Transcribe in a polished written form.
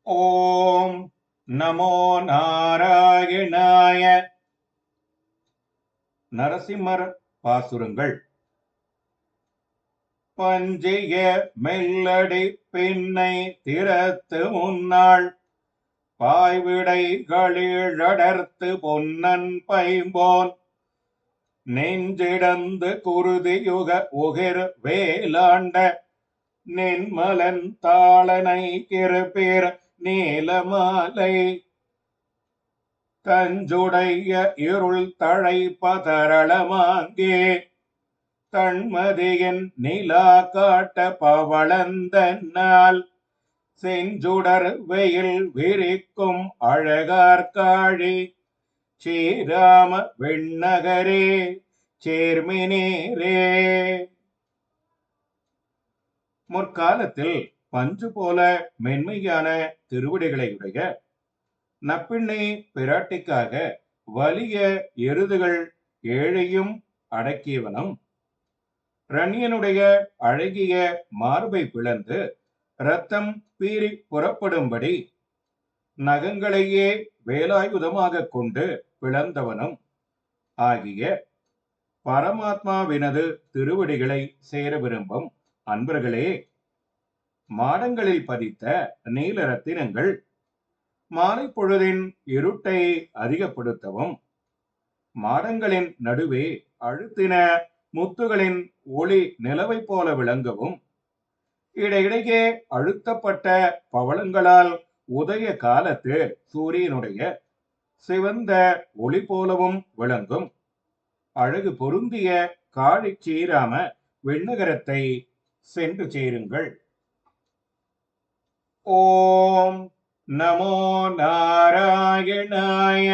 ஓம் நமோ நாராயணாய. நரசிம்மர் பாசுரங்கள். பஞ்சிய மெல்லடி பின்னை திறத்து முன்னாள் பாய்விடைகளிழடர்த்து பொன்னன் பைம்போன் நெஞ்சிடந்து குருதியுக உகிர் வேலாண்ட நின்மலன் தாளனை கிருப்பீர் நீலமாலை தஞ்சுடைய இருள் தழை பதரளமாங்கே தன்மதியின் நிலா காட்ட பவளந்தன்னால் செஞ்சுடர் வெயில் விரிக்கும் அழகார்காழி ஸ்ரீராம வெண்ணகரே சேர்மினீரே. முற்காலத்தில் பஞ்சு போல மென்மையான திருவடிகளையுடைய நப்பிண்ணை பிராட்டிக்காக வலிய எருதுகள் ஏழையும் அடக்கியவனும் ரணியனுடைய அழகிய மார்பை பிளந்து இரத்தம் பீறி புறப்படும்படி நகங்களையே வேலாயுதமாக கொண்டு பிளந்தவனும் ஆகிய பரமாத்மாவினது திருவடிகளை சேர விரும்பும் அன்பர்களே, மாடங்களில் பதித்த நீல ரத்தினங்கள் மாலை பொழுதின் இருட்டை அதிகப்படுத்தவும் மாடங்களின் நடுவே அழுத்தின முத்துகளின் ஒளி நிலவை போல விளங்கவும் இடையிடையே அழுத்தப்பட்ட பவளங்களால் உதய காலத்து சூரியனுடைய சிவந்த ஒளி போலவும் விளங்கும் அழகு பொருந்திய காழி ஸ்ரீராம வெண்ணகரத்தை சென்று சேருங்கள். ஓம் நமோ நாராயணாய.